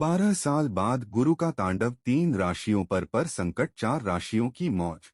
12 साल बाद गुरु का तांडव 3 राशियों पर संकट 4 राशियों की मौज।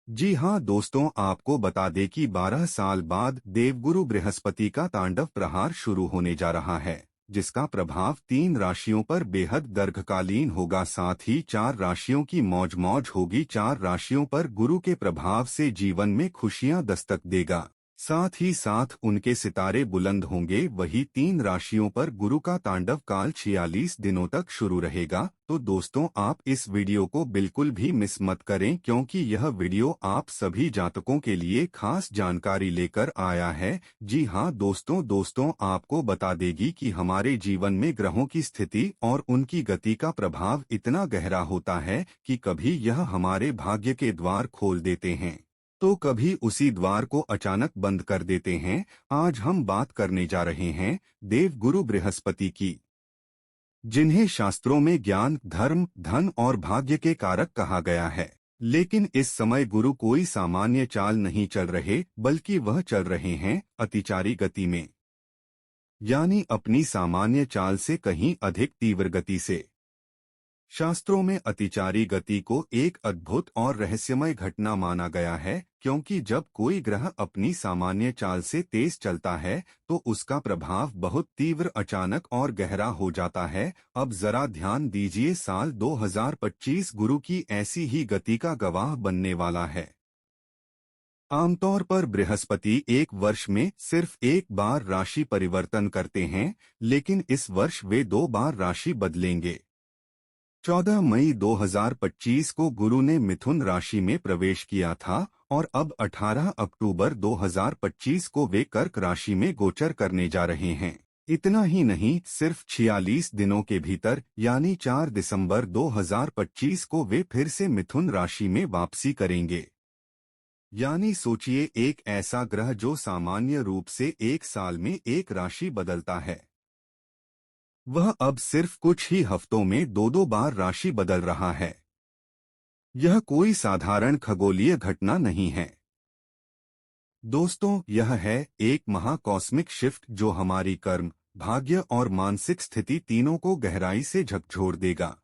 जी हाँ दोस्तों, आपको बता दें कि 12 साल बाद देवगुरु बृहस्पति का तांडव प्रहार शुरू होने जा रहा है, जिसका प्रभाव 3 राशियों पर बेहद दीर्घकालीन होगा। साथ ही 4 राशियों की मौज मौज होगी। 4 राशियों पर गुरु के प्रभाव से जीवन में खुशियां दस्तक देगा। साथ ही साथ उनके सितारे बुलंद होंगे। वही 3 राशियों पर गुरु का तांडव काल 46 दिनों तक शुरू रहेगा। तो दोस्तों, आप इस वीडियो को बिल्कुल भी मिस मत करें, क्योंकि यह वीडियो आप सभी जातकों के लिए खास जानकारी लेकर आया है। जी हाँ दोस्तों, आपको बता देगी कि हमारे जीवन में ग्रहों की स्थिति और उनकी गति का प्रभाव इतना गहरा होता है कि कभी यह हमारे भाग्य के द्वार खोल देते हैं, तो कभी उसी द्वार को अचानक बंद कर देते हैं। आज हम बात करने जा रहे हैं देवगुरु बृहस्पति की, जिन्हें शास्त्रों में ज्ञान, धर्म, धन और भाग्य के कारक कहा गया है। लेकिन इस समय गुरु कोई सामान्य चाल नहीं चल रहे, बल्कि वह चल रहे हैं अतिचारी गति में, यानी अपनी सामान्य चाल से कहीं अधिक तीव्र गति से। शास्त्रों में अतिचारी गति को एक अद्भुत और रहस्यमय घटना माना गया है, क्योंकि जब कोई ग्रह अपनी सामान्य चाल से तेज चलता है तो उसका प्रभाव बहुत तीव्र, अचानक और गहरा हो जाता है। अब जरा ध्यान दीजिए, साल 2025 गुरु की ऐसी ही गति का गवाह बनने वाला है। आमतौर पर बृहस्पति एक वर्ष में सिर्फ एक बार राशि परिवर्तन करते हैं, लेकिन इस वर्ष वे 2 बार राशि बदलेंगे। 14 मई 2025 को गुरु ने मिथुन राशि में प्रवेश किया था और अब 18 अक्टूबर 2025 को वे कर्क राशि में गोचर करने जा रहे हैं। इतना ही नहीं, सिर्फ 46 दिनों के भीतर यानी 4 दिसंबर 2025 को वे फिर से मिथुन राशि में वापसी करेंगे। यानी सोचिए, एक ऐसा ग्रह जो सामान्य रूप से एक साल में एक राशि बदलता है, वह अब सिर्फ कुछ ही हफ्तों में 2 बार राशि बदल रहा है। यह कोई साधारण खगोलीय घटना नहीं है दोस्तों, यह है एक महाकॉस्मिक शिफ्ट जो हमारी कर्म, भाग्य और मानसिक स्थिति तीनों को गहराई से झकझोर देगा।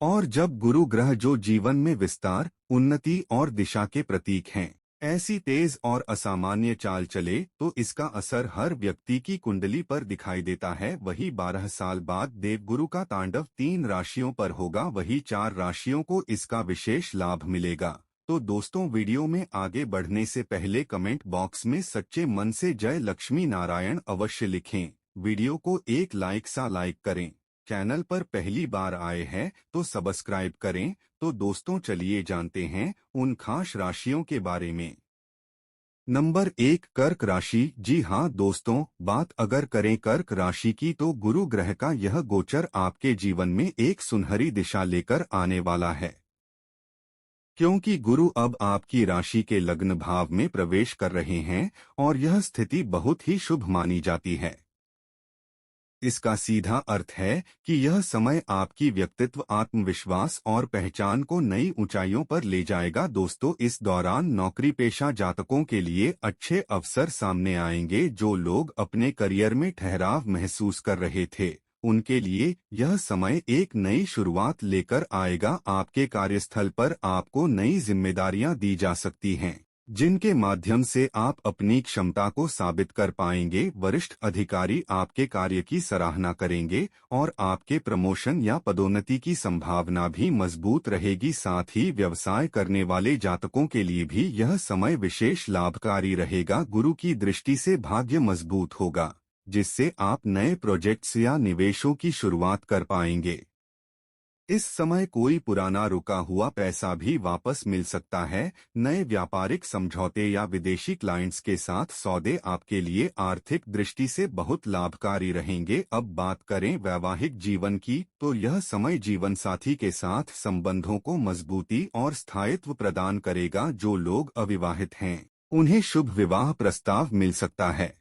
और जब गुरु ग्रह जो जीवन में विस्तार, उन्नति और दिशा के प्रतीक हैं, ऐसी तेज और असामान्य चाल चले, तो इसका असर हर व्यक्ति की कुंडली पर दिखाई देता है। वही 12 साल बाद देवगुरु का तांडव 3 राशियों पर होगा, वही 4 राशियों को इसका विशेष लाभ मिलेगा। तो दोस्तों, वीडियो में आगे बढ़ने से पहले कमेंट बॉक्स में सच्चे मन से जय लक्ष्मी नारायण अवश्य लिखें। वीडियो को एक लाइक करें। चैनल पर पहली बार आए हैं तो सब्सक्राइब करें। तो दोस्तों, चलिए जानते हैं उन खास राशियों के बारे में। नंबर 1, कर्क राशि। जी हाँ दोस्तों, बात अगर करें कर्क राशि की, तो गुरु ग्रह का यह गोचर आपके जीवन में एक सुनहरी दिशा लेकर आने वाला है, क्योंकि गुरु अब आपकी राशि के लग्न भाव में प्रवेश कर रहे हैं और यह स्थिति बहुत ही शुभ मानी जाती है। इसका सीधा अर्थ है कि यह समय आपकी व्यक्तित्व, आत्मविश्वास और पहचान को नई ऊंचाइयों पर ले जाएगा। दोस्तों, इस दौरान नौकरी पेशा जातकों के लिए अच्छे अवसर सामने आएंगे। जो लोग अपने करियर में ठहराव महसूस कर रहे थे, उनके लिए यह समय एक नई शुरुआत लेकर आएगा। आपके कार्यस्थल पर आपको नई जिम्मेदारियां दी जा सकती हैं, जिनके माध्यम से आप अपनी क्षमता को साबित कर पाएंगे। वरिष्ठ अधिकारी आपके कार्य की सराहना करेंगे और आपके प्रमोशन या पदोन्नति की संभावना भी मजबूत रहेगी। साथ ही व्यवसाय करने वाले जातकों के लिए भी यह समय विशेष लाभकारी रहेगा। गुरु की दृष्टि से भाग्य मजबूत होगा, जिससे आप नए प्रोजेक्ट्स या निवेशों की शुरुआत कर पाएंगे। इस समय कोई पुराना रुका हुआ पैसा भी वापस मिल सकता है। नए व्यापारिक समझौते या विदेशी क्लाइंट्स के साथ सौदे आपके लिए आर्थिक दृष्टि से बहुत लाभकारी रहेंगे। अब बात करें वैवाहिक जीवन की, तो यह समय जीवन साथी के साथ संबंधों को मजबूती और स्थायित्व प्रदान करेगा। जो लोग अविवाहित हैं, उन्हें शुभ विवाह प्रस्ताव मिल सकता है।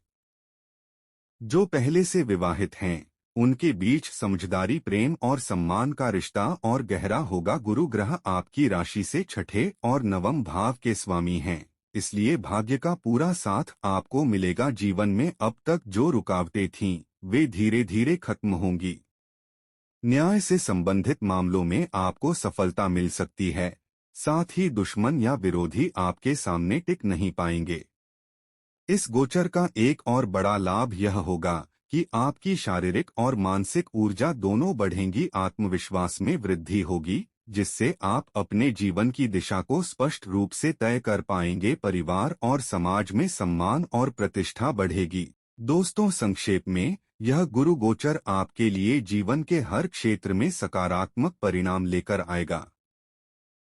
जो पहले से विवाहित हैं, उनके बीच समझदारी, प्रेम और सम्मान का रिश्ता और गहरा होगा। गुरु ग्रह आपकी राशि से छठे और नवम भाव के स्वामी हैं, इसलिए भाग्य का पूरा साथ आपको मिलेगा। जीवन में अब तक जो रुकावटें थीं, वे धीरे धीरे खत्म होंगी। न्याय से संबंधित मामलों में आपको सफलता मिल सकती है। साथ ही दुश्मन या विरोधी आपके सामने टिक नहीं पाएंगे। इस गोचर का एक और बड़ा लाभ यह होगा कि आपकी शारीरिक और मानसिक ऊर्जा दोनों बढ़ेंगी। आत्मविश्वास में वृद्धि होगी, जिससे आप अपने जीवन की दिशा को स्पष्ट रूप से तय कर पाएंगे। परिवार और समाज में सम्मान और प्रतिष्ठा बढ़ेगी। दोस्तों, संक्षेप में यह गुरु गोचर आपके लिए जीवन के हर क्षेत्र में सकारात्मक परिणाम लेकर आएगा।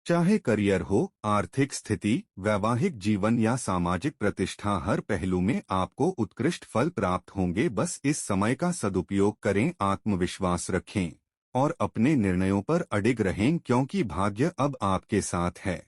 चाहे करियर हो, आर्थिक स्थिति, वैवाहिक जीवन या सामाजिक प्रतिष्ठा, हर पहलू में आपको उत्कृष्ट फल प्राप्त होंगे। बस इस समय का सदुपयोग करें, आत्मविश्वास रखें और अपने निर्णयों पर अडिग रहें, क्योंकि भाग्य अब आपके साथ है।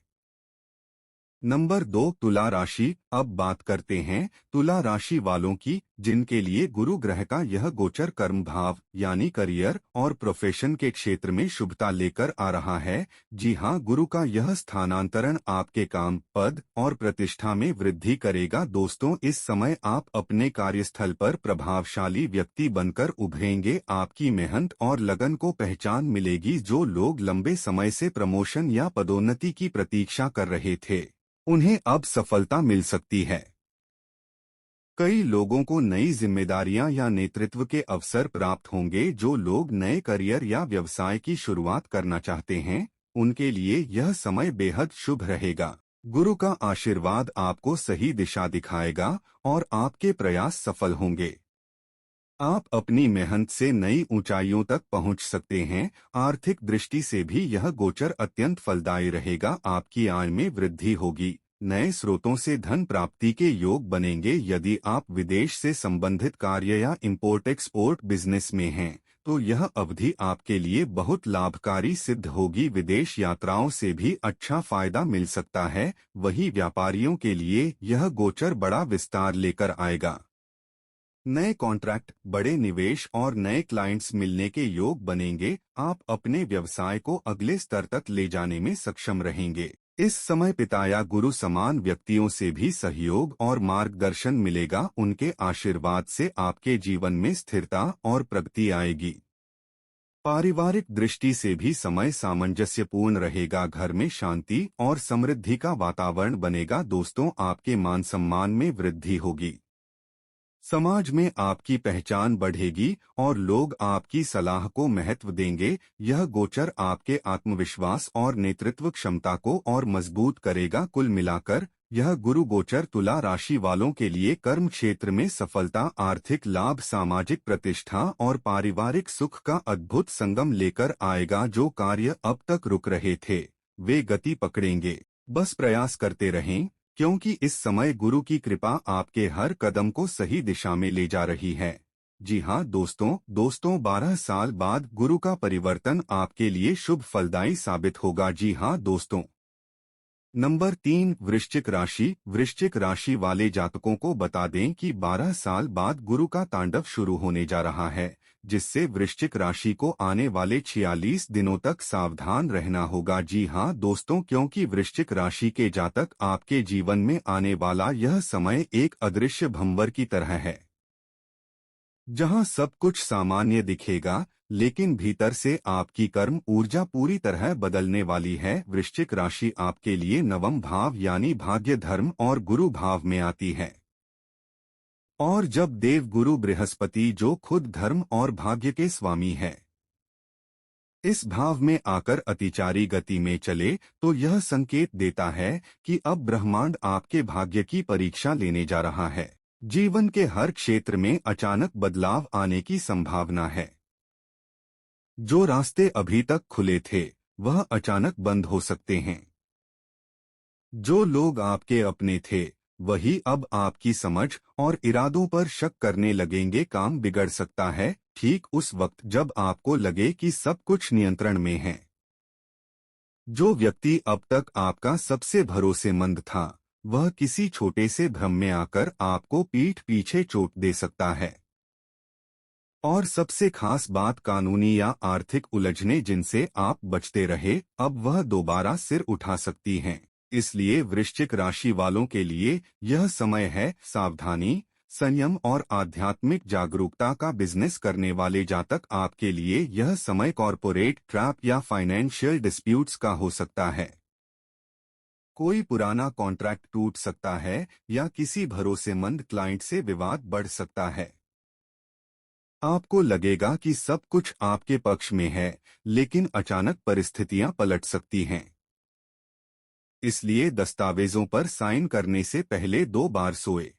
नंबर 2, तुला राशि। अब बात करते हैं तुला राशि वालों की, जिनके लिए गुरु ग्रह का यह गोचर कर्म भाव यानी करियर और प्रोफेशन के क्षेत्र में शुभता लेकर आ रहा है। जी हां, गुरु का यह स्थानांतरण आपके काम, पद और प्रतिष्ठा में वृद्धि करेगा। दोस्तों, इस समय आप अपने कार्यस्थल पर प्रभावशाली व्यक्ति बनकर उभरेंगे। आपकी मेहनत और लगन को पहचान मिलेगी। जो लोग लंबे समय से प्रमोशन या पदोन्नति की प्रतीक्षा कर रहे थे, उन्हें अब सफलता मिल सकती है। कई लोगों को नई जिम्मेदारियां या नेतृत्व के अवसर प्राप्त होंगे। जो लोग नए करियर या व्यवसाय की शुरुआत करना चाहते हैं, उनके लिए यह समय बेहद शुभ रहेगा। गुरु का आशीर्वाद आपको सही दिशा दिखाएगा और आपके प्रयास सफल होंगे। आप अपनी मेहनत से नई ऊंचाइयों तक पहुंच सकते हैं। आर्थिक दृष्टि से भी यह गोचर अत्यंत फलदायी रहेगा। आपकी आय में वृद्धि होगी। नए स्रोतों से धन प्राप्ति के योग बनेंगे। यदि आप विदेश से संबंधित कार्य या इंपोर्ट एक्सपोर्ट बिजनेस में हैं, तो यह अवधि आपके लिए बहुत लाभकारी सिद्ध होगी। विदेश यात्राओं से भी अच्छा फायदा मिल सकता है। वहीं व्यापारियों के लिए यह गोचर बड़ा विस्तार लेकर आएगा। नए कॉन्ट्रैक्ट, बड़े निवेश और नए क्लाइंट्स मिलने के योग बनेंगे। आप अपने व्यवसाय को अगले स्तर तक ले जाने में सक्षम रहेंगे। इस समय पिता या गुरु समान व्यक्तियों से भी सहयोग और मार्गदर्शन मिलेगा। उनके आशीर्वाद से आपके जीवन में स्थिरता और प्रगति आएगी। पारिवारिक दृष्टि से भी समय सामंजस्यपूर्ण रहेगा। घर में शांति और समृद्धि का वातावरण बनेगा। दोस्तों, आपके मान सम्मान में वृद्धि होगी। समाज में आपकी पहचान बढ़ेगी और लोग आपकी सलाह को महत्व देंगे। यह गोचर आपके आत्मविश्वास और नेतृत्व क्षमता को और मजबूत करेगा। कुल मिलाकर यह गुरु गोचर तुला राशि वालों के लिए कर्म क्षेत्र में सफलता, आर्थिक लाभ, सामाजिक प्रतिष्ठा और पारिवारिक सुख का अद्भुत संगम लेकर आएगा। जो कार्य अब तक रुक रहे थे, वे गति पकड़ेंगे। बस प्रयास करते रहें, क्योंकि इस समय गुरु की कृपा आपके हर कदम को सही दिशा में ले जा रही है। जी हाँ दोस्तों, 12 साल बाद गुरु का परिवर्तन आपके लिए शुभ फलदायी साबित होगा। जी हाँ दोस्तों। नंबर 3, वृश्चिक राशि। वृश्चिक राशि वाले जातकों को बता दें कि 12 साल बाद गुरु का तांडव शुरू होने जा रहा है, जिससे वृश्चिक राशि को आने वाले 46 दिनों तक सावधान रहना होगा। जी हाँ दोस्तों, क्योंकि वृश्चिक राशि के जातक, आपके जीवन में आने वाला यह समय एक अदृश्य भंवर की तरह है, जहां सब कुछ सामान्य दिखेगा, लेकिन भीतर से आपकी कर्म ऊर्जा पूरी तरह बदलने वाली है। वृश्चिक राशि आपके लिए नवम भाव यानी भाग्य, धर्म और गुरु भाव में आती है। और जब देव गुरु बृहस्पति, जो खुद धर्म और भाग्य के स्वामी है, इस भाव में आकर अतिचारी गति में चले, तो यह संकेत देता है कि अब ब्रह्मांड आपके भाग्य की परीक्षा लेने जा रहा है। जीवन के हर क्षेत्र में अचानक बदलाव आने की संभावना है। जो रास्ते अभी तक खुले थे, वह अचानक बंद हो सकते हैं। जो लोग आपके अपने थे, वही अब आपकी समझ और इरादों पर शक करने लगेंगे। काम बिगड़ सकता है ठीक उस वक्त जब आपको लगे कि सब कुछ नियंत्रण में है। जो व्यक्ति अब तक आपका सबसे भरोसेमंद था, वह किसी छोटे से भ्रम में आकर आपको पीठ पीछे चोट दे सकता है। और सबसे खास बात, कानूनी या आर्थिक उलझने जिनसे आप बचते रहे, अब वह दोबारा सिर उठा सकती हैं। इसलिए वृश्चिक राशि वालों के लिए यह समय है सावधानी, संयम और आध्यात्मिक जागरूकता का बिजनेस करने वाले जातक आपके लिए यह समय कॉरपोरेट ट्रैप या फाइनेंशियल डिस्प्यूट्स का हो सकता है। कोई पुराना कॉन्ट्रैक्ट टूट सकता है या किसी भरोसेमंद क्लाइंट से विवाद बढ़ सकता है। आपको लगेगा कि सब कुछ आपके पक्ष में है, लेकिन अचानक परिस्थितियां पलट सकती हैं। इसलिए दस्तावेजों पर साइन करने से पहले 2 बार सोए।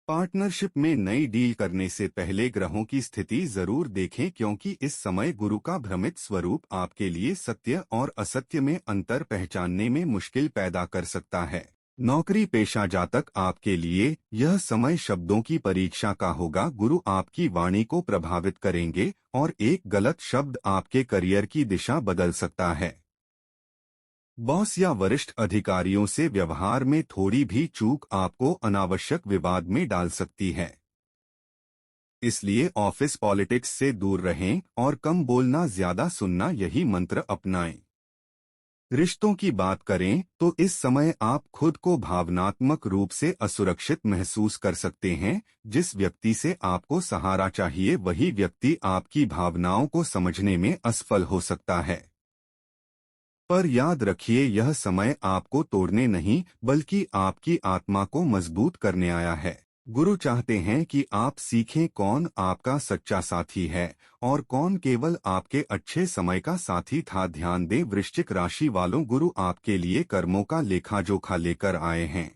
पार्टनरशिप में नई डील करने से पहले ग्रहों की स्थिति जरूर देखें, क्योंकि इस समय गुरु का भ्रमित स्वरूप आपके लिए सत्य और असत्य में अंतर पहचानने में मुश्किल पैदा कर सकता है। नौकरी पेशा जातक आपके लिए यह समय शब्दों की परीक्षा का होगा। गुरु आपकी वाणी को प्रभावित करेंगे और एक गलत शब्द आपके करियर की दिशा बदल सकता है। बॉस या वरिष्ठ अधिकारियों से व्यवहार में थोड़ी भी चूक आपको अनावश्यक विवाद में डाल सकती है। इसलिए ऑफिस पॉलिटिक्स से दूर रहें और कम बोलना ज्यादा सुनना यही मंत्र अपनाएं। रिश्तों की बात करें तो इस समय आप खुद को भावनात्मक रूप से असुरक्षित महसूस कर सकते हैं। जिस व्यक्ति से आपको सहारा चाहिए वही व्यक्ति आपकी भावनाओं को समझने में असफल हो सकता है। पर याद रखिए, यह समय आपको तोड़ने नहीं बल्कि आपकी आत्मा को मजबूत करने आया है। गुरु चाहते हैं कि आप सीखें कौन आपका सच्चा साथी है और कौन केवल आपके अच्छे समय का साथी था। ध्यान दें वृश्चिक राशि वालों, गुरु आपके लिए कर्मों का लेखा जोखा लेकर आए हैं।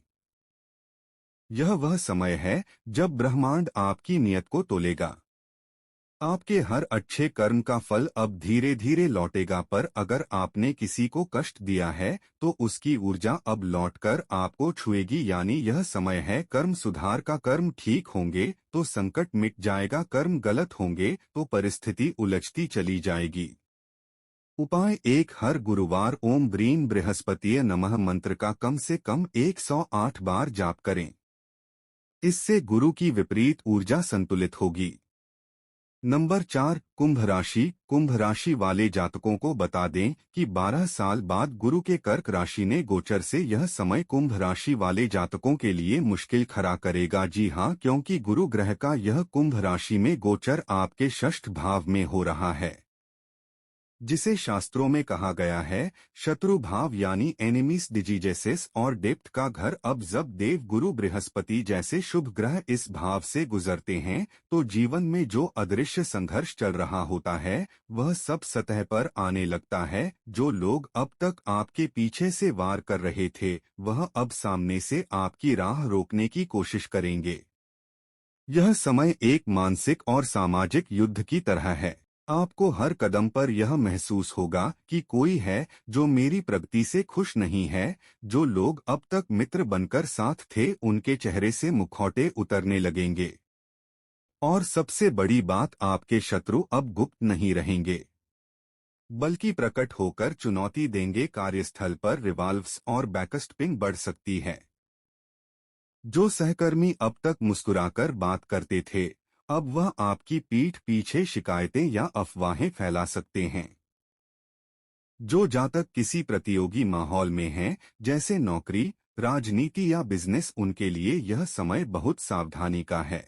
यह वह समय है जब ब्रह्मांड आपकी नियत को तोलेगा। आपके हर अच्छे कर्म का फल अब धीरे धीरे लौटेगा, पर अगर आपने किसी को कष्ट दिया है तो उसकी ऊर्जा अब लौटकर आपको छुएगी। यानी यह समय है कर्म सुधार का। कर्म ठीक होंगे तो संकट मिट जाएगा, कर्म गलत होंगे तो परिस्थिति उलझती चली जाएगी। उपाय 1, हर गुरुवार ओम ब्रीं बृहस्पतिये नमः मंत्र का कम से कम 108 बार जाप करें। इससे गुरु की विपरीत ऊर्जा संतुलित होगी। नंबर 4, कुंभ राशि। कुंभ राशि वाले जातकों को बता दें कि 12 साल बाद गुरु के कर्क राशि ने गोचर से यह समय कुंभ राशि वाले जातकों के लिए मुश्किल खड़ा करेगा। जी हां, क्योंकि गुरु ग्रह का यह कुंभ राशि में गोचर आपके षष्ठ भाव में हो रहा है, जिसे शास्त्रों में कहा गया है शत्रु भाव, यानी एनिमीज डिजीजेसिस और डेप्थ का घर। अब जब देव गुरु बृहस्पति जैसे शुभ ग्रह इस भाव से गुजरते हैं तो जीवन में जो अदृश्य संघर्ष चल रहा होता है वह सब सतह पर आने लगता है। जो लोग अब तक आपके पीछे से वार कर रहे थे वह अब सामने से आपकी राह रोकने की कोशिश करेंगे। यह समय एक मानसिक और सामाजिक युद्ध की तरह है। आपको हर कदम पर यह महसूस होगा कि कोई है जो मेरी प्रगति से खुश नहीं है। जो लोग अब तक मित्र बनकर साथ थे उनके चेहरे से मुखौटे उतरने लगेंगे। और सबसे बड़ी बात, आपके शत्रु अब गुप्त नहीं रहेंगे बल्कि प्रकट होकर चुनौती देंगे। कार्यस्थल पर रिवाल्व्स और बैकस्टपिंग बढ़ सकती है। जो सहकर्मी अब तक मुस्कुराकर बात करते थे अब वह आपकी पीठ पीछे शिकायतें या अफवाहें फैला सकते हैं। जो जातक किसी प्रतियोगी माहौल में हैं, जैसे नौकरी, राजनीति या बिजनेस, उनके लिए यह समय बहुत सावधानी का है,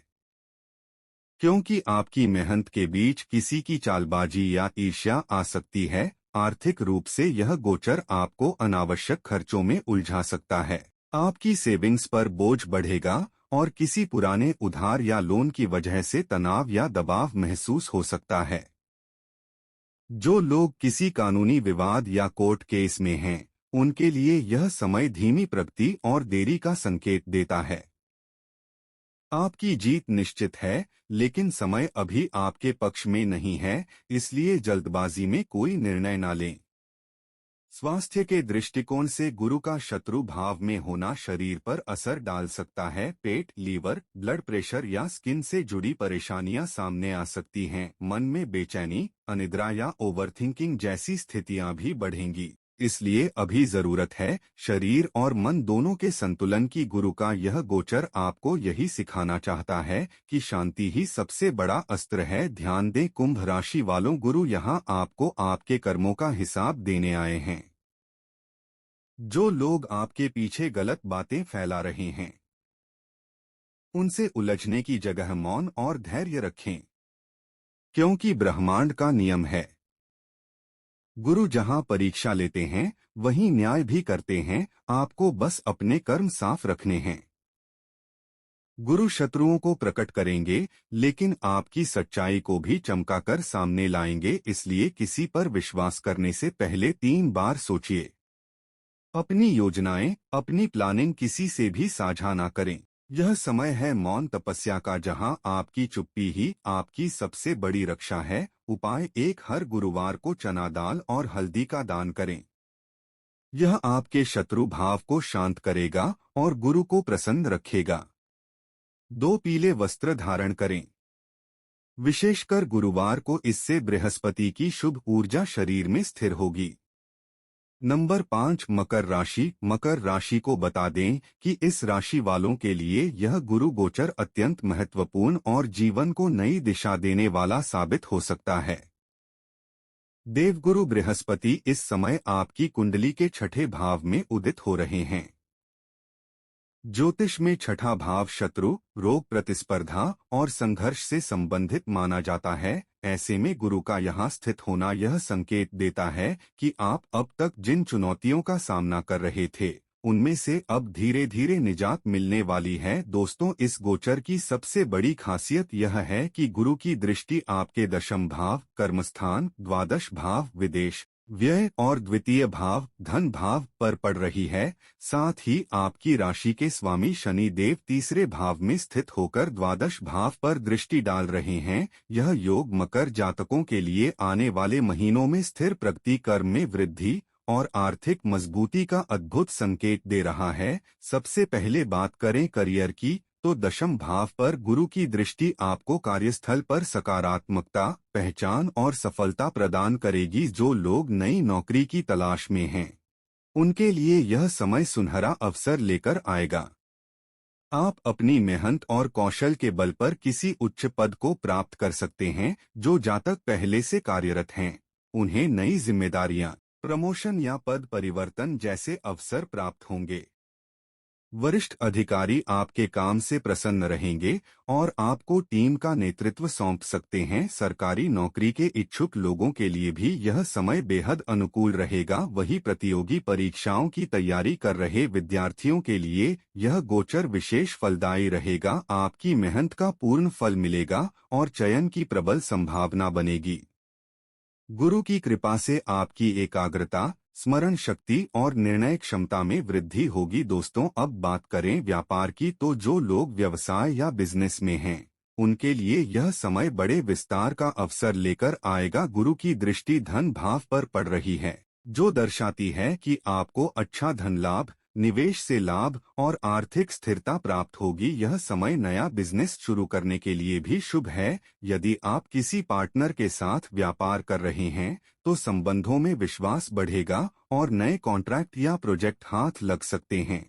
क्योंकि आपकी मेहनत के बीच किसी की चालबाजी या ईर्ष्या आ सकती है। आर्थिक रूप से यह गोचर आपको अनावश्यक खर्चों में उलझा सकता है। आपकी सेविंग्स पर बोझ बढ़ेगा और किसी पुराने उधार या लोन की वजह से तनाव या दबाव महसूस हो सकता है। जो लोग किसी कानूनी विवाद या कोर्ट केस में हैं, उनके लिए यह समय धीमी प्रगति और देरी का संकेत देता है। आपकी जीत निश्चित है, लेकिन समय अभी आपके पक्ष में नहीं है, इसलिए जल्दबाजी में कोई निर्णय न लें। स्वास्थ्य के दृष्टिकोण से गुरु का शत्रु भाव में होना शरीर पर असर डाल सकता है। पेट, लीवर, ब्लड प्रेशर या स्किन से जुड़ी परेशानियां सामने आ सकती हैं। मन में बेचैनी, अनिद्रा या ओवरथिंकिंग जैसी स्थितियां भी बढ़ेंगी। इसलिए अभी जरूरत है शरीर और मन दोनों के संतुलन की। गुरु का यह गोचर आपको यही सिखाना चाहता है कि शांति ही सबसे बड़ा अस्त्र है। ध्यान दें कुंभ राशि वालों, गुरु यहाँ आपको आपके कर्मों का हिसाब देने आए हैं। जो लोग आपके पीछे गलत बातें फैला रहे हैं उनसे उलझने की जगह मौन और धैर्य रखें, क्योंकि ब्रह्मांड का नियम है, गुरु जहां परीक्षा लेते हैं वहीं न्याय भी करते हैं। आपको बस अपने कर्म साफ रखने हैं। गुरु शत्रुओं को प्रकट करेंगे, लेकिन आपकी सच्चाई को भी चमकाकर सामने लाएंगे। इसलिए किसी पर विश्वास करने से पहले 3 बार सोचिए। अपनी योजनाएं, अपनी प्लानिंग किसी से भी साझा ना करें। यह समय है मौन तपस्या का, जहां आपकी चुप्पी ही आपकी सबसे बड़ी रक्षा है। उपाय 1, हर गुरुवार को चना दाल और हल्दी का दान करें। यह आपके शत्रु भाव को शांत करेगा और गुरु को प्रसन्न रखेगा। 2, पीले वस्त्र धारण करें। विशेषकर गुरुवार को, इससे बृहस्पति की शुभ ऊर्जा शरीर में स्थिर होगी। नंबर 5, मकर राशि। मकर राशि को बता दें कि इस राशि वालों के लिए यह गुरु गोचर अत्यंत महत्वपूर्ण और जीवन को नई दिशा देने वाला साबित हो सकता है। देवगुरु बृहस्पति इस समय आपकी कुंडली के 6ठे भाव में उदित हो रहे हैं। ज्योतिष में 6ठा भाव शत्रु, रोग, प्रतिस्पर्धा और संघर्ष से संबंधित माना जाता है। ऐसे में गुरु का यहाँ स्थित होना यह संकेत देता है कि आप अब तक जिन चुनौतियों का सामना कर रहे थे, उनमें से अब धीरे धीरे निजात मिलने वाली है। दोस्तों, इस गोचर की सबसे बड़ी खासियत यह है कि गुरु की दृष्टि आपके 10म भाव, कर्मस्थान, 12श भाव, विदेश, व्यय और द्वितीय भाव, धन भाव पर पड़ रही है। साथ ही आपकी राशि के स्वामी शनि देव 3रे भाव में स्थित होकर 12श भाव पर दृष्टि डाल रहे हैं। यह योग मकर जातकों के लिए आने वाले महीनों में स्थिर प्रगति, कर्म में वृद्धि और आर्थिक मजबूती का अद्भुत संकेत दे रहा है। सबसे पहले बात करें करियर की, तो 10म भाव पर गुरु की दृष्टि आपको कार्यस्थल पर सकारात्मकता, पहचान और सफलता प्रदान करेगी। जो लोग नई नौकरी की तलाश में हैं, उनके लिए यह समय सुनहरा अवसर लेकर आएगा। आप अपनी मेहनत और कौशल के बल पर किसी उच्च पद को प्राप्त कर सकते हैं। जो जातक पहले से कार्यरत हैं, उन्हें नई जिम्मेदारियां, प्रमोशन या पद परिवर्तन जैसे अवसर प्राप्त होंगे। वरिष्ठ अधिकारी आपके काम से प्रसन्न रहेंगे और आपको टीम का नेतृत्व सौंप सकते हैं। सरकारी नौकरी के इच्छुक लोगों के लिए भी यह समय बेहद अनुकूल रहेगा। वही प्रतियोगी परीक्षाओं की तैयारी कर रहे विद्यार्थियों के लिए यह गोचर विशेष फलदायी रहेगा। आपकी मेहनत का पूर्ण फल मिलेगा और चयन की प्रबल संभावना बनेगी। गुरु की कृपा से आपकी एकाग्रता, स्मरण शक्ति और निर्णय क्षमता में वृद्धि होगी। दोस्तों, अब बात करें व्यापार की, तो जो लोग व्यवसाय या बिजनेस में हैं, उनके लिए यह समय बड़े विस्तार का अवसर लेकर आएगा। गुरु की दृष्टि धन भाव पर पड़ रही है, जो दर्शाती है कि आपको अच्छा धन लाभ, निवेश से लाभ और आर्थिक स्थिरता प्राप्त होगी। यह समय नया बिजनेस शुरू करने के लिए भी शुभ है। यदि आप किसी पार्टनर के साथ व्यापार कर रहे हैं, तो संबंधों में विश्वास बढ़ेगा और नए कॉन्ट्रैक्ट या प्रोजेक्ट हाथ लग सकते हैं।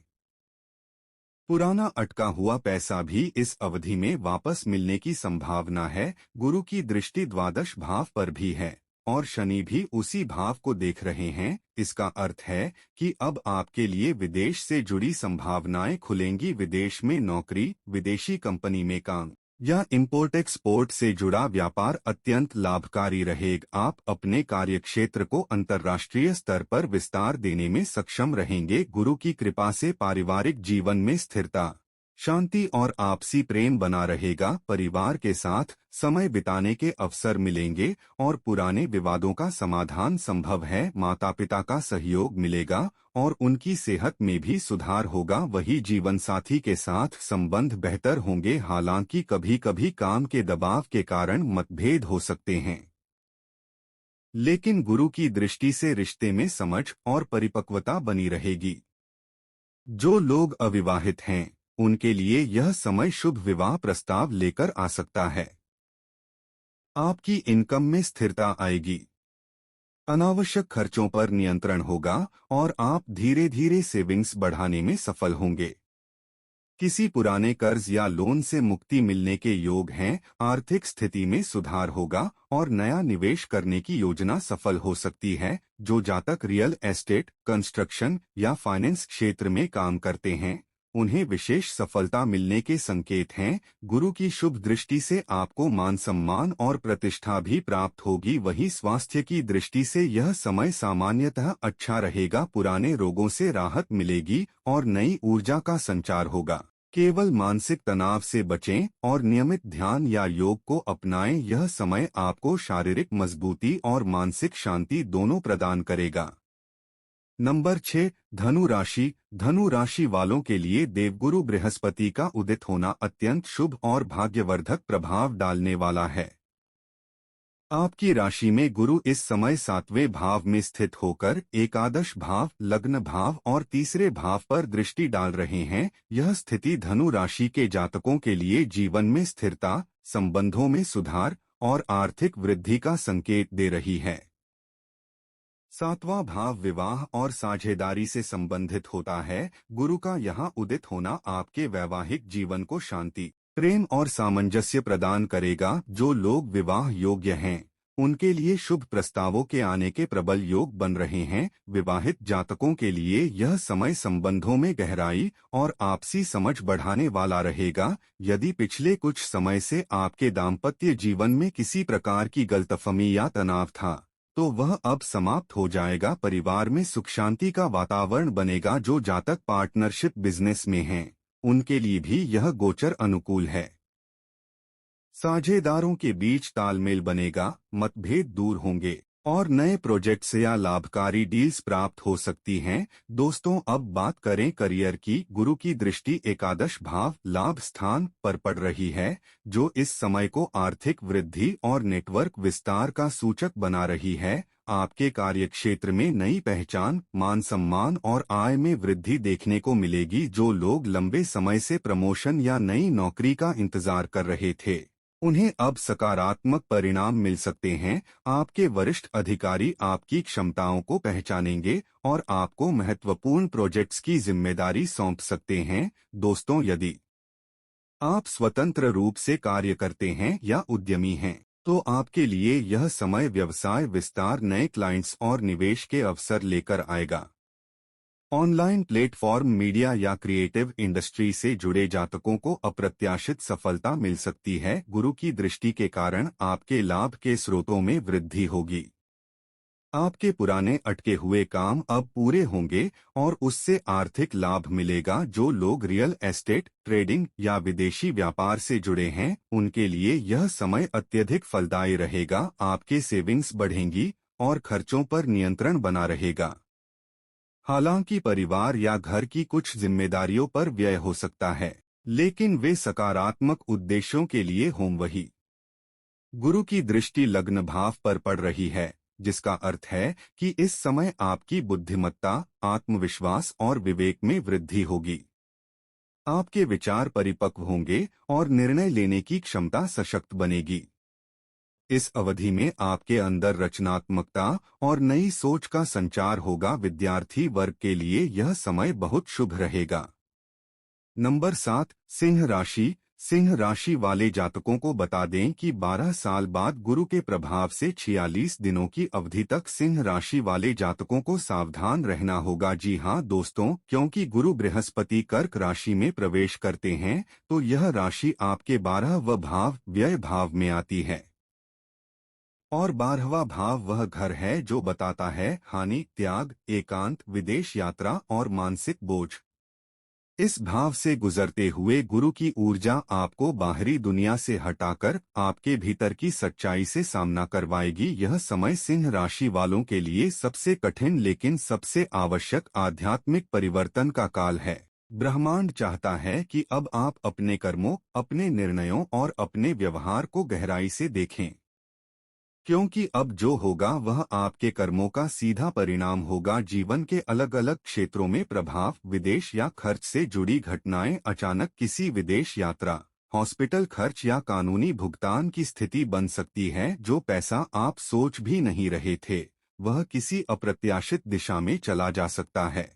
पुराना अटका हुआ पैसा भी इस अवधि में वापस मिलने की संभावना है। गुरु की दृष्टि 12श भाव पर भी है और शनि भी उसी भाव को देख रहे हैं। इसका अर्थ है कि अब आपके लिए विदेश से जुड़ी संभावनाएं खुलेंगी। विदेश में नौकरी, विदेशी कंपनी में काम या इंपोर्ट एक्सपोर्ट से जुड़ा व्यापार अत्यंत लाभकारी रहेगा। आप अपने कार्यक्षेत्र को अंतर्राष्ट्रीय स्तर पर विस्तार देने में सक्षम रहेंगे। गुरु की कृपा से पारिवारिक जीवन में स्थिरता, शांति और आपसी प्रेम बना रहेगा। परिवार के साथ समय बिताने के अवसर मिलेंगे और पुराने विवादों का समाधान संभव है। माता पिता का सहयोग मिलेगा और उनकी सेहत में भी सुधार होगा। वही जीवन साथी के साथ संबंध बेहतर होंगे, हालांकि कभी कभी काम के दबाव के कारण मतभेद हो सकते हैं, लेकिन गुरु की दृष्टि से रिश्ते में समझ और परिपक्वता बनी रहेगी। जो लोग अविवाहित हैं, उनके लिए यह समय शुभ विवाह प्रस्ताव लेकर आ सकता है। आपकी इनकम में स्थिरता आएगी, अनावश्यक खर्चों पर नियंत्रण होगा और आप धीरे धीरे सेविंग्स बढ़ाने में सफल होंगे। किसी पुराने कर्ज या लोन से मुक्ति मिलने के योग हैं। आर्थिक स्थिति में सुधार होगा और नया निवेश करने की योजना सफल हो सकती है। जो जातक रियल एस्टेट, कंस्ट्रक्शन या फाइनेंस क्षेत्र में काम करते हैं, उन्हें विशेष सफलता मिलने के संकेत हैं। गुरु की शुभ दृष्टि से आपको मान सम्मान और प्रतिष्ठा भी प्राप्त होगी। वहीं स्वास्थ्य की दृष्टि से यह समय सामान्यतः अच्छा रहेगा। पुराने रोगों से राहत मिलेगी और नई ऊर्जा का संचार होगा। केवल मानसिक तनाव से बचें और नियमित ध्यान या योग को अपनाएं। यह समय आपको शारीरिक मजबूती और मानसिक शांति दोनों प्रदान करेगा। नंबर 6, धनु राशि। धनु राशि वालों के लिए देवगुरु बृहस्पति का उदित होना अत्यंत शुभ और भाग्यवर्धक प्रभाव डालने वाला है। आपकी राशि में गुरु इस समय 7वें भाव में स्थित होकर एकादश भाव, लग्न भाव और तीसरे भाव पर दृष्टि डाल रहे हैं। यह स्थिति धनु राशि के जातकों के लिए जीवन में स्थिरता, संबंधों में सुधार और आर्थिक वृद्धि का संकेत दे रही है। 7वां भाव विवाह और साझेदारी से संबंधित होता है। गुरु का यहाँ उदित होना आपके वैवाहिक जीवन को शांति, प्रेम और सामंजस्य प्रदान करेगा। जो लोग विवाह योग्य हैं, उनके लिए शुभ प्रस्तावों के आने के प्रबल योग बन रहे हैं। विवाहित जातकों के लिए यह समय संबंधों में गहराई और आपसी समझ बढ़ाने वाला रहेगा। यदि पिछले कुछ समय से आपके दाम्पत्य जीवन में किसी प्रकार की गलतफहमी या तनाव था, तो वह अब समाप्त हो जाएगा। परिवार में सुख शांति का वातावरण बनेगा। जो जातक पार्टनरशिप बिजनेस में हैं, उनके लिए भी यह गोचर अनुकूल है। साझेदारों के बीच तालमेल बनेगा, मतभेद दूर होंगे और नए प्रोजेक्ट्स या लाभकारी डील्स प्राप्त हो सकती हैं। दोस्तों, अब बात करें करियर की। गुरु की दृष्टि एकादश भाव, लाभ स्थान पर पड़ रही है, जो इस समय को आर्थिक वृद्धि और नेटवर्क विस्तार का सूचक बना रही है। आपके कार्यक्षेत्र में नई पहचान, मान सम्मान और आय में वृद्धि देखने को मिलेगी। जो लोग लंबे समय से प्रमोशन या नई नौकरी का इंतजार कर रहे थे, उन्हें अब सकारात्मक परिणाम मिल सकते हैं। आपके वरिष्ठ अधिकारी आपकी क्षमताओं को पहचानेंगे और आपको महत्वपूर्ण प्रोजेक्ट्स की जिम्मेदारी सौंप सकते हैं। दोस्तों, यदि आप स्वतंत्र रूप से कार्य करते हैं या उद्यमी हैं, तो आपके लिए यह समय व्यवसाय विस्तार, नए क्लाइंट्स और निवेश के अवसर लेकर आएगा। ऑनलाइन प्लेटफॉर्म, मीडिया या क्रिएटिव इंडस्ट्री से जुड़े जातकों को अप्रत्याशित सफलता मिल सकती है। गुरु की दृष्टि के कारण आपके लाभ के स्रोतों में वृद्धि होगी। आपके पुराने अटके हुए काम अब पूरे होंगे और उससे आर्थिक लाभ मिलेगा। जो लोग रियल एस्टेट, ट्रेडिंग या विदेशी व्यापार से जुड़े हैं, उनके लिए यह समय अत्यधिक फलदायी रहेगा। आपके सेविंग्स बढ़ेंगी और खर्चों पर नियंत्रण बना रहेगा। हालांकि परिवार या घर की कुछ जिम्मेदारियों पर व्यय हो सकता है, लेकिन वे सकारात्मक उद्देश्यों के लिए हों। वही गुरु की दृष्टि लग्न भाव पर पड़ रही है, जिसका अर्थ है कि इस समय आपकी बुद्धिमत्ता, आत्मविश्वास और विवेक में वृद्धि होगी। आपके विचार परिपक्व होंगे और निर्णय लेने की क्षमता सशक्त बनेगी। इस अवधि में आपके अंदर रचनात्मकता और नई सोच का संचार होगा। विद्यार्थी वर्ग के लिए यह समय बहुत शुभ रहेगा। नंबर 7, सिंह राशि। सिंह राशि वाले जातकों को बता दें कि 12 साल बाद गुरु के प्रभाव से 46 दिनों की अवधि तक सिंह राशि वाले जातकों को सावधान रहना होगा। जी हां दोस्तों, क्योंकि गुरु बृहस्पति कर्क राशि में प्रवेश करते हैं, तो यह राशि आपके 12वां भाव, व्यय भाव में आती है। और 12वां भाव वह घर है जो बताता है हानि, त्याग, एकांत, विदेश यात्रा और मानसिक बोझ। इस भाव से गुजरते हुए गुरु की ऊर्जा आपको बाहरी दुनिया से हटाकर आपके भीतर की सच्चाई से सामना करवाएगी। यह समय सिंह राशि वालों के लिए सबसे कठिन लेकिन सबसे आवश्यक आध्यात्मिक परिवर्तन का काल है। ब्रह्मांड चाहता है कि अब आप अपने कर्मों, अपने निर्णयों और अपने व्यवहार को गहराई से देखें, क्योंकि अब जो होगा वह आपके कर्मों का सीधा परिणाम होगा। जीवन के अलग अलग क्षेत्रों में प्रभाव, विदेश या खर्च से जुड़ी घटनाएं, अचानक किसी विदेश यात्रा, हॉस्पिटल खर्च या कानूनी भुगतान की स्थिति बन सकती है। जो पैसा आप सोच भी नहीं रहे थे, वह किसी अप्रत्याशित दिशा में चला जा सकता है।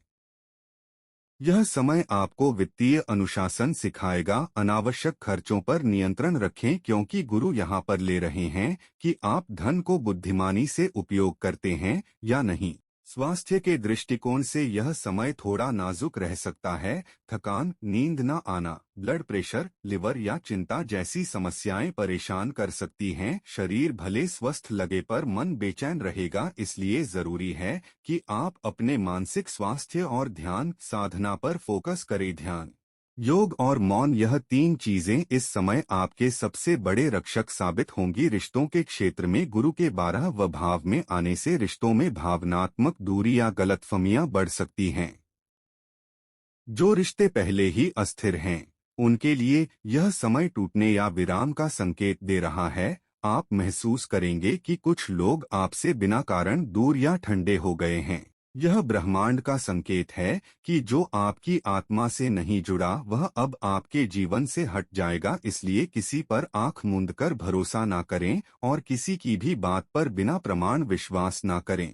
यह समय आपको वित्तीय अनुशासन सिखाएगा। अनावश्यक खर्चों पर नियंत्रण रखें, क्योंकि गुरु यहाँ पर ले रहे हैं कि आप धन को बुद्धिमानी से उपयोग करते हैं या नहीं। स्वास्थ्य के दृष्टिकोण से यह समय थोड़ा नाजुक रह सकता है। थकान, नींद न आना, ब्लड प्रेशर, लिवर या चिंता जैसी समस्याएं परेशान कर सकती हैं। शरीर भले स्वस्थ लगे पर मन बेचैन रहेगा, इसलिए जरूरी है कि आप अपने मानसिक स्वास्थ्य और ध्यान साधना पर फोकस करें। ध्यान, योग और मौन, यह 3 चीजें इस समय आपके सबसे बड़े रक्षक साबित होंगी। रिश्तों के क्षेत्र में गुरु के 12वें भाव में आने से रिश्तों में भावनात्मक दूरी या गलतफहमियां बढ़ सकती हैं। जो रिश्ते पहले ही अस्थिर हैं, उनके लिए यह समय टूटने या विराम का संकेत दे रहा है। आप महसूस करेंगे कि कुछ लोग आपसे बिना कारण दूर या ठंडे हो गए हैं। यह ब्रह्मांड का संकेत है कि जो आपकी आत्मा से नहीं जुड़ा वह अब आपके जीवन से हट जाएगा। इसलिए किसी पर आंख मूंद कर भरोसा ना करें और किसी की भी बात पर बिना प्रमाण विश्वास ना करें।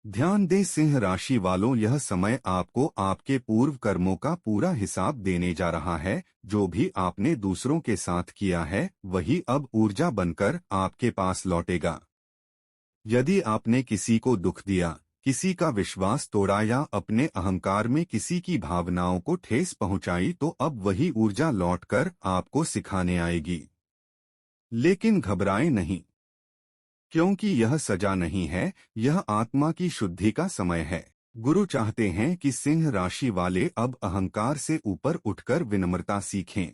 ध्यान दें सिंह राशि वालों, यह समय आपको आपके पूर्व कर्मों का पूरा हिसाब देने जा रहा है। जो भी आपने दूसरों के साथ किया है वही अब ऊर्जा बनकर आपके पास लौटेगा। यदि आपने किसी को दुख दिया, किसी का विश्वास तोड़ा या अपने अहंकार में किसी की भावनाओं को ठेस पहुंचाई तो अब वही ऊर्जा लौटकर आपको सिखाने आएगी। लेकिन घबराएं नहीं, क्योंकि यह सजा नहीं है, यह आत्मा की शुद्धि का समय है। गुरु चाहते हैं कि सिंह राशि वाले अब अहंकार से ऊपर उठकर विनम्रता सीखें,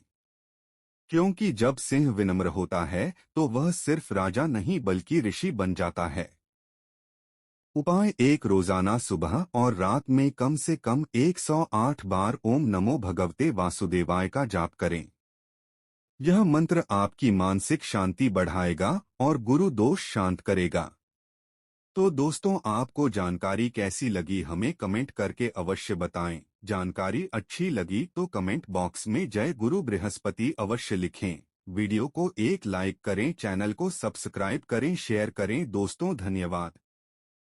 क्योंकि जब सिंह विनम्र होता है तो वह सिर्फ राजा नहीं बल्कि ऋषि बन जाता है। उपाय 1, रोजाना सुबह और रात में कम से कम 108 बार ओम नमो भगवते वासुदेवाय का जाप करें। यह मंत्र आपकी मानसिक शांति बढ़ाएगा और गुरु दोष शांत करेगा। तो दोस्तों, आपको जानकारी कैसी लगी हमें कमेंट करके अवश्य बताएं। जानकारी अच्छी लगी तो कमेंट बॉक्स में जय गुरु बृहस्पति अवश्य लिखें। वीडियो को एक लाइक करें, चैनल को सब्सक्राइब करें, शेयर करें। दोस्तों धन्यवाद।